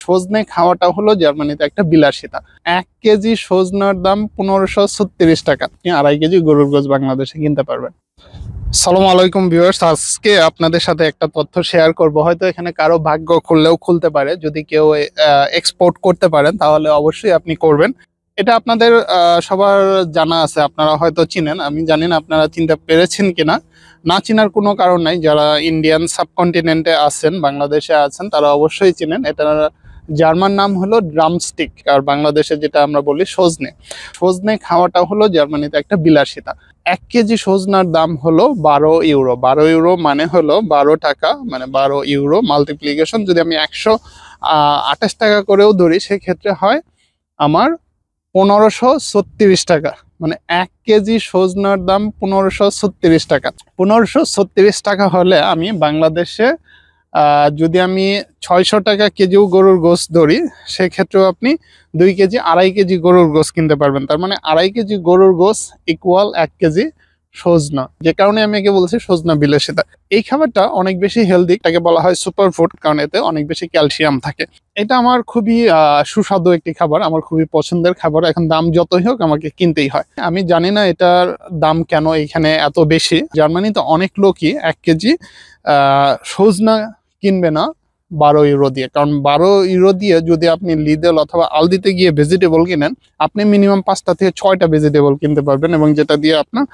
সজনে খাওয়াটা হলো জার্মানিতে একটা বিলাসিতা। 1 কেজি সজনার দাম 1536 টাকা। আপনি 2.5 কেজি গরুর গোশত বাংলাদেশে কিনতে পারবেন। আসসালামু আলাইকুম ভিউয়ার্স, আজকে আপনাদের সাথে একটা তথ্য শেয়ার করব। হয়তো এখানে কারো ভাগ্য খুললেও খুলতে পারে। যদি কেউ এক্সপোর্ট করতে পারেন তাহলে অবশ্যই আপনি করবেন। এটা আপনাদের সবার জানা আছে, আপনারা হয়তো চিনেন। আমি জানি না আপনারা চিনতে পেরেছেন কিনা। না চিনার কোনো কারণ নাই। যারা ইন্ডিয়ান সাবকন্টিনেন্টে আছেন, বাংলাদেশে আছেন, তারা অবশ্যই চিনেন। এটা জার্মান নাম হলো ড্রামস্টিক, আর বাংলাদেশে যেটা আমরা বলি সজনে। সজনে খাওয়াটা হলো জার্মানিতে একটা বিলাসিতা। 1 কেজি সজনার দাম হলো 12 ইউরো। 12 ইউরো মানে হলো 12 টাকা, মানে 12 ইউরো মাল্টিপ্লিকেশন যদি আমি 128 টাকা করেও ধরি, সেক্ষেত্রে হয় আমার 1536 টাকা। মানে 1 কেজি সজনার দাম 1536 টাকা। 1536 টাকা হলে আমি বাংলাদেশে যদি আমি 600 টাকা কেজিও গরুর গোশত ধরি, সেক্ষেত্রেও আপনি 2 কেজি 2.5 কেজি গরুর গোশত কিনতে পারবেন। তার মানে 2.5 কেজি গরুর গোশত ইকুয়াল 1 কেজি সজনা। যে কারণে আমি একে বলছি সজনা বিলাসিতা। এই খাবারটা অনেক বেশি হেলদি, এটাকে বলা হয় সুপার ফুড, কারণ এতে অনেক বেশি ক্যালসিয়াম থাকে। এটা আমার খুবই সুস্বাদু একটি খাবার, আমার খুবই পছন্দের খাবার। এখন দাম যতই হোক আমাকে কিনতেই হয়। আমি জানি না এটার দাম কেন এখানে এত বেশি। জার্মানিতে অনেক লোকই 1 কেজি সজনা কিনবে না 12 ইউরো দিয়ে, কারণ 12 ইউরো দিয়ে যদি আপনি লিডেল অথবা আলদিতে গিয়ে ভেজিটেবল কিনেন, আপনি মিনিমাম 5টা থেকে 6টা ভেজিটেবল কিনতে পারবেন, এবং যেটা দিয়ে আপনার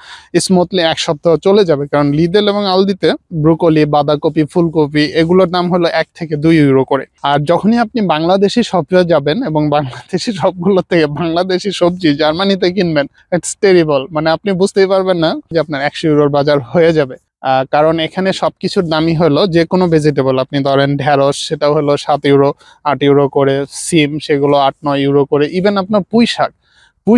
স্মুথলি 1 সপ্তাহ চলে যাবে। কারণ লিডেল এবং আলদিতে ব্রোকলি, বাঁধাকপি, ফুলকপি এগুলোর দাম হলো 1 থেকে 2 ইউরো করে। আর যখনই আপনি বাংলাদেশি শপে যাবেন এবং বাংলাদেশি সবগুলো থেকে বাংলাদেশি সবজি জার্মানিতে কিনবেন, ইটস টেরিবল। মানে আপনি বুঝতেই পারবেন না যে আপনার 100 ইউরোর বাজার হয়ে যাবে। কারণ এখানে সবকিছুর দামই হলো, যে কোনো ভেজিটেবল আপনি ধরেন ঢেঁড়স, সেটা হলো 7 ইউরো 8 ইউরো করে, সিম সেগুলো 8-9 ইউরো করে, ইভেন আপনার পুঁই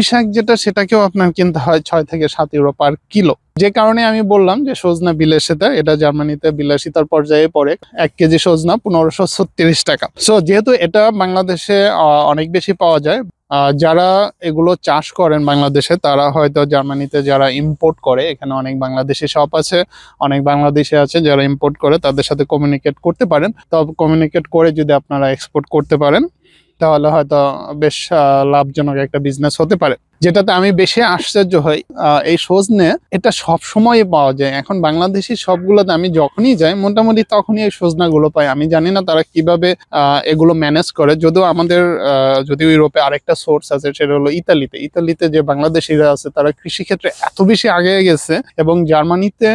শাক যেটা, সেটাকেও আপনার কিনতে হয় 6 থেকে 7 ইউরো পার কিলো। যে কারণে আমি বললাম যে সজনা বিলাসিতা, এটা জার্মানিতে বিলাসিতার পর্যায়ে পড়ে। 1 কেজি সজনা 1536 টাকা। সো যেহেতু এটা বাংলাদেশে অনেক বেশি পাওয়া যায়, যারা এগুলো চাষ করেন বাংলাদেশে, তারা হয়তো জার্মানিতে যারা ইম্পোর্ট করে, এখানে অনেক বাংলাদেশি শপ আছে, অনেক বাংলাদেশি আছে যারা ইম্পোর্ট করে, তাদের সাথে কমিউনিকেট করতে পারেন। তবে কমিউনিকেট করে যদি আপনারা এক্সপোর্ট করতে পারেন, তাহলে হয়তো বেশ লাভজনক একটা বিজনেস হতে পারে। যেটাতে আমি বেশি আশ্চর্য হই, এই সজনে এটা সব সময় পাওয়া যায়। এখন বাংলাদেশি সবগুলোতে আমি যখনই যাই মোটামুটি তখনই এই সজনাগুলো পাই। আমি জানি না তারা কিভাবে এগুলো ম্যানেজ করে। যদিও আমাদের যদিও ইউরোপে আরেকটা সোর্স আছে, সেটা হলো ইতালিতে যে বাংলাদেশিরা আছে, তারা কৃষিক্ষেত্রে এত বেশি আগে গেছে, এবং জার্মানিতে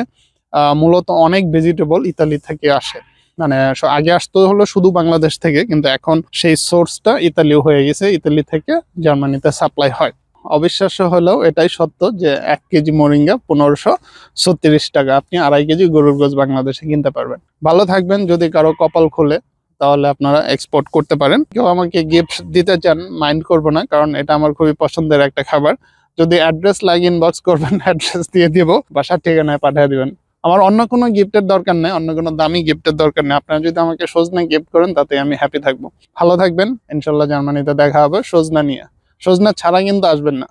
মূলত অনেক ভেজিটেবল ইতালি থেকে আসে। মানে আগে আসতো হলো শুধু বাংলাদেশ থেকে, কিন্তু এখন সেই সোর্সটা ইতালিও হয়ে গেছে, ইতালি থেকে জার্মানিতে সাপ্লাই হয়। অবিশ্বাস্য হলেও এটাই সত্য যে 1 কেজি মোরিঙ্গা 1536 টাকা। আপনি 2.5 কেজি গরুর গোশত বাংলাদেশে কিনতে পারবেন। ভালো থাকবেন। যদি কারো কপাল খুলে তাহলে আপনারা এক্সপোর্ট করতে পারেন। কেউ আমাকে গিফট দিতে চান, মাইন্ড করব না, কারণ এটা আমার খুবই পছন্দের একটা খাবার। যদি অ্যাড্রেস লাগে ইনবক্স করবেন, অ্যাড্রেস দিয়ে দিব, বাসার ঠিকানায় পাঠিয়ে দিবেন। আমার অন্য কোনো গিফটের দরকার নেই, অন্য কোনো দামি গিফটের দরকার নেই। আপনারা যদি আমাকে সজনা গিফট করেন, তাতে আমি হ্যাপি থাকবো। ভালো থাকবেন। ইনশাল্লাহ জার্মানিতে দেখা হবে সজনা নিয়ে। সজনা ছাড়া কিন্তু আসবেন না।